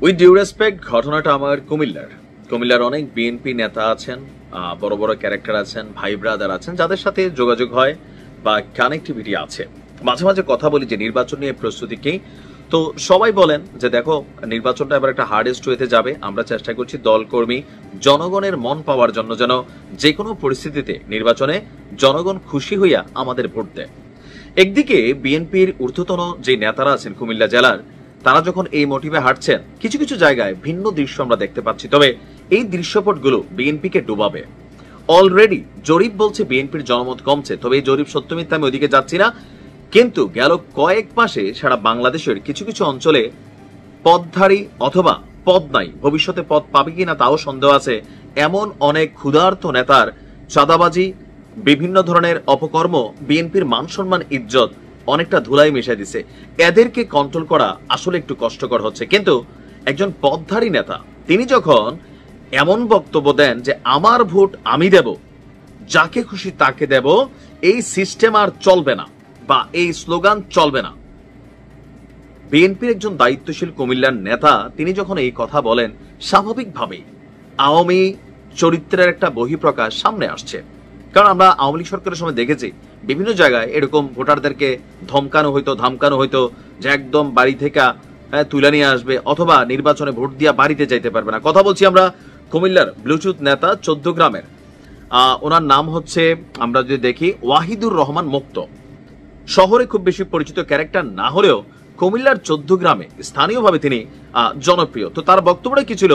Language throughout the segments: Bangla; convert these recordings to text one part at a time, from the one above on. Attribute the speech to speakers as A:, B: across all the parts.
A: উইথ ডিউ রেসপেক্ট, ঘটনাটা আমার কুমিল্লার অনেক বিএনপি নেতা আছেন, বড় বড় ক্যারেক্টার আছেন, ভাই ব্রাদার আছেন, যাদের সাথে যোগাযোগ হয় বা কানেক্টিভিটি আছে। মাঝে মাঝে কথা বলি যে নির্বাচন নিয়ে প্রস্তুতি কি। তো সবাই বলেন যে দেখো, নির্বাচনটা এবার একটা হার্ডেস্ট ওয়েতে যাবে। আমরা চেষ্টা করছি দল কর্মী জনগণের মন পাওয়ার জন্য, যেন যে কোনো পরিস্থিতিতে নির্বাচনে জনগণ খুশি হইয়া আমাদের ভোট দেয়। একদিকে বিএনপির ঊর্ধ্বতন যে নেতারা আছেন কুমিল্লা জেলার, তারা যখন এই মোটিভে হাঁটছেন, কিছু কিছু জায়গায় ভিন্ন দৃশ্য আমরা দেখতে পাচ্ছি। তবে এই দৃশ্যপটগুলো বিএনপিকে ডুবাবে। অলরেডি জরিপ বলছে বিএনপির জনমত কমছে, তবে এই জরিপ সত্য মিথ্যা আমি ওইদিকে যাচ্ছি না। কিন্তু গেল কয়েক মাসে সারা বাংলাদেশের কিছু কিছু অঞ্চলে পদধারী অথবা পদ নাই, ভবিষ্যতে পদ পাবে কিনা তাও সন্দেহ আছে, এমন অনেক ক্ষুধার্ত নেতার চাঁদাবাজি, বিভিন্ন ধরনের অপকর্ম বিএনপির মান সম্মান ইজ্জত অনেকটা ধুলাই মিশাই দিছে। এদেরকে কন্ট্রোল করা আসলে একটু কষ্টকর হচ্ছে। কিন্তু একজন পদধারী নেতা তিনি যখন এমন বক্তব্য দেন যে আমার ভোট আমি দেব, যাকে খুশি তাকে দেব, এই সিস্টেম আর চলবে না বা এই স্লোগান চলবে না। বিএনপির একজন দায়িত্বশীল কুমিল্লার নেতা তিনি যখন এই কথা বলেন, স্বাভাবিকভাবেই আওয়ামী চরিত্রের একটা বহিঃপ্রকাশ সামনে আসছে। কারণ আমরা আওয়ামী লীগ সরকারের সময় দেখেছি বিভিন্ন জায়গায় এরকম ভোটারদেরকে ধমকানো হইতো যে একদম বাড়ি থেকে তুলে নিয়ে আসবে, অথবা নির্বাচনে ভোট দিয়া বাড়িতে যাইতে পারবে না। কথা বলছি আমরা কুমিল্লার ব্লুটুথ নেতা 14 গ্রামের, ওনার নাম হচ্ছে, আমরা যদি দেখি, ওয়াহিদুর রহমান মুক্ত। শহরে খুব বেশি পরিচিত ক্যারেক্টার না হলেও কুমিল্লার 14 গ্রামে স্থানীয়ভাবে তিনি জনপ্রিয়। তো তার বক্তব্যটা কি ছিল?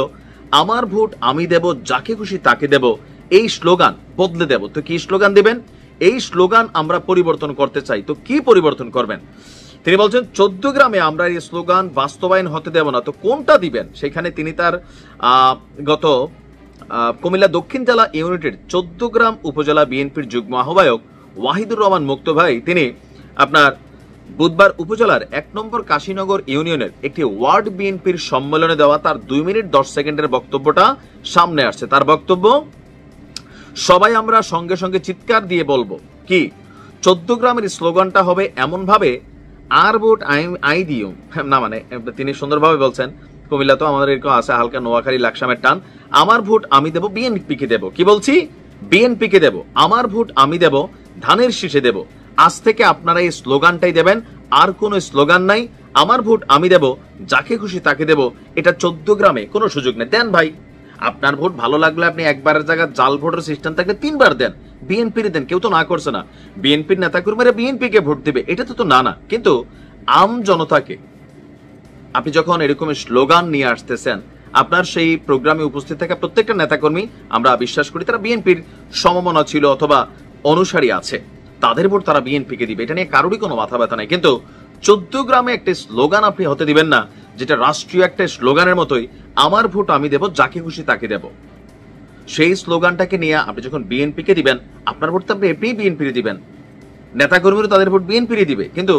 A: আমার ভোট আমি দেব, যাকে খুশি তাকে দেব, এই স্লোগান বদলে দেব। তো কি স্লোগান দিবেন? এই স্লোগান আমরা পরিবর্তন করতে চাই। তো কি পরিবর্তন করবেন? তিনি বলছেন 14 গ্রামে আমরা এই স্লোগান বাস্তবায়ন হতে দেব না। তো কোনটা দিবেন? সেখানে তিনি তার গত কুমিল্লা দক্ষিণ জেলা ইউনিটের 14 গ্রাম উপজেলা বিএনপির যুগ্ম আহ্বায়ক ওয়াহিদুর রহমান মুক্ত ভাই, তিনি আপনার বুধবার উপজেলার 1 নম্বর কাশীনগর ইউনিয়নের একটি ওয়ার্ড বিএনপির সম্মেলনে দেওয়া তার 2 মিনিট 10 সেকেন্ডের বক্তব্যটা সামনে আসছে। তার বক্তব্য, সবাই আমরা সঙ্গে সঙ্গে চিৎকার দিয়ে বলবো কি 14 গ্রামের স্লোগানটা হবে এমন ভাবে, আর ভোট আই দিও না, মানে তিনি সুন্দরভাবে বলছেন, কুমিল্লা তো আমাদের এরকম আছে হালকা নোয়াখালী লাকসামের টান, আমার ভোট আমি দেব, বিএনপিকে দেব। কি বলছি? বিএনপিকে দেব, আমার ভোট আমি দেব, ধানের শীষে দেব। আজ থেকে আপনারা এই স্লোগানটাই দেবেন, আর কোনো স্লোগান নাই। আমার ভোট আমি দেব, যাকে খুশি তাকে দেব। এটা 14 গ্রামে কোনো সুযোগ নেই। দেন ভাই, আপনার ভোট ভালো লাগলে আপনি একবারের জায়গায় জাল ভোটের সিস্টেম থাকলে 3 বার দেন, বিএনপির দেন, কেউ তো না করছে না। বিএনপির নেতাকর্মীরা বিএনপিকে ভোট দিবে, এটা তো না। কিন্তু আম জনতাকে আপনি যখন এরকম স্লোগান নিয়ে আসতেছেন, আপনার সেই প্রোগ্রামে উপস্থিত থাকা প্রত্যেকটা নেতাকর্মী, আমরা বিশ্বাস করি তারা বিএনপির সমমনা ছিল অথবা অনুসারী আছে, তাদের ভোট তারা বিএনপিকে দিবে, এটা নিয়ে কারোরই কোনো মাথা ব্যথা নাই। কিন্তু 14 গ্রামে একটা স্লোগান আপনি হতে দিবেন না যেটা রাষ্ট্রীয় একটা স্লোগানের মতোই, আমার ভোট আমি দেব, যাকে খুশি তাকে দেব। সেই স্লোগানটাকে নিয়ে আপনি যখন বিএনপিকে দিবেন, আপনার ভোট তো আপনি বিএনপির দিবেন, নেতাকর্মীরা তাদের ভোট বিএনপির দিবে। কিন্তু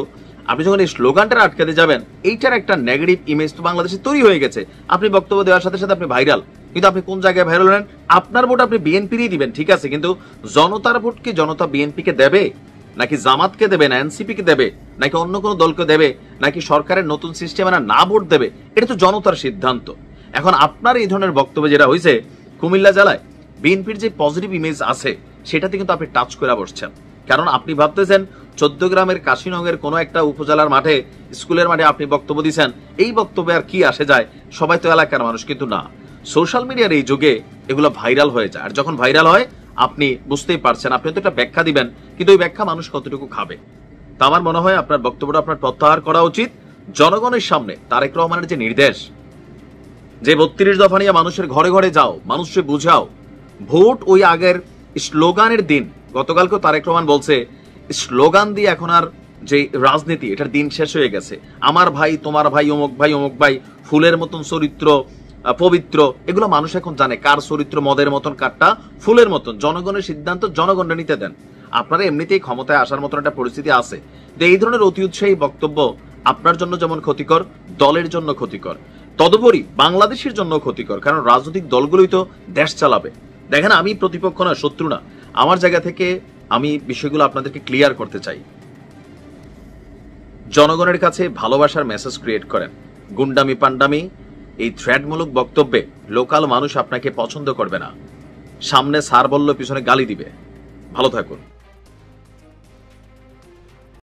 A: আপনি যখন এই স্লোগানটা আটকাতে যাবেন, এইটার একটা নেগেটিভ ইমেজ তো বাংলাদেশে তৈরি হয়ে গেছে। আপনি বক্তব্য দেওয়ার সাথে সাথে আপনি ভাইরাল, কিন্তু আপনি কোন জায়গায় ভাইরাল হলেন? আপনার ভোট আপনি বিএনপিরই দিবেন, ঠিক আছে, কিন্তু জনতার ভোট কি জনতা বিএনপিকে দেবে, নাকি জামাতকে দেবে, না এনসিপিকে দেবে, নাকি অন্য কোনো দলকে দেবে, নাকি সরকারের নতুন সিস্টেমে না ভোট দেবে? এটা তো জনতার সিদ্ধান্ত। এখন আপনার এই ধরনের বক্তব্য যেটা হয়েছে কুমিল্লা জেলায়, বিএনপির যে পজিটিভ ইমেজ আছে সেটাতে কিন্তু আপনি টাচ করে বসছেন। কারণ আপনি ভাবতেছেন 14 গ্রামের কাশীনগরের কোনো একটা উপজেলার মাঠে, স্কুলের মাঠে আপনি বক্তব্য দিচ্ছেন, এই বক্তব্যে আর কি আসে যায়, সবাই তো এলাকার মানুষ। কিন্তু না, সোশ্যাল মিডিয়ার এই যুগে এগুলো ভাইরাল হয়ে যায়। আর যখন ভাইরাল হয় আপনি বুঝতেই পারছেন, আপনি তো একটা ব্যাখ্যা দিবেন, কিন্তু ওই ব্যাখ্যা মানুষ কতটুকু খাবে। তা আমার মনে হয় আপনার বক্তব্যটা আপনার প্রত্যাহার করা উচিত। জনগণের সামনে তারেক রহমানের যে নির্দেশ, যে 32 দফা নিয়ে মানুষের ঘরে ঘরে যাও, মানুষকে বুঝাও, ভোট ওই আগের স্লোগানের দিন। গতকালকেও তারেক রহমান বলছে স্লোগান দিয়ে এখন আর যে রাজনীতি, এটার দিন শেষ হয়ে গেছে। আমার ভাই, তোমার ভাই, অমুক ভাই, অমুক ভাই, ফুলের মতন চরিত্র, পবিত্র, এগুলো মানুষ এখন জানে কার চরিত্র মদের মতন, কারটা ফুলের মতন। জনগণের সিদ্ধান্ত জনগণের নিতে দেন। আপনারা এমনিতেই ক্ষমতায় আসার মতন একটা পরিস্থিতি আছে। এই ধরনের অতি উৎসাহী বক্তব্য আপনার জন্য যেমন ক্ষতিকর, দলের জন্য ক্ষতিকর, তদুপরি বাংলাদেশের জন্য ক্ষতিকর। কারণ রাজনৈতিক দলগুলোই তো দেশ চালাবে। দেখেন, আমি প্রতিপক্ষ না, শত্রু না। আমার জায়গা থেকে আমি বিষয়গুলো আপনাদেরকে ক্লিয়ার করতে চাই। জনগণের কাছে ভালোবাসার মেসেজ ক্রিয়েট করেন, গুন্ডামি পান্ডামি এই থ্রেডমূলক বক্তব্যে লোকাল মানুষ আপনাকে পছন্দ করবে না। সামনে স্যার বলল, পিছনে গালি দিবে। ভালো থাকুন।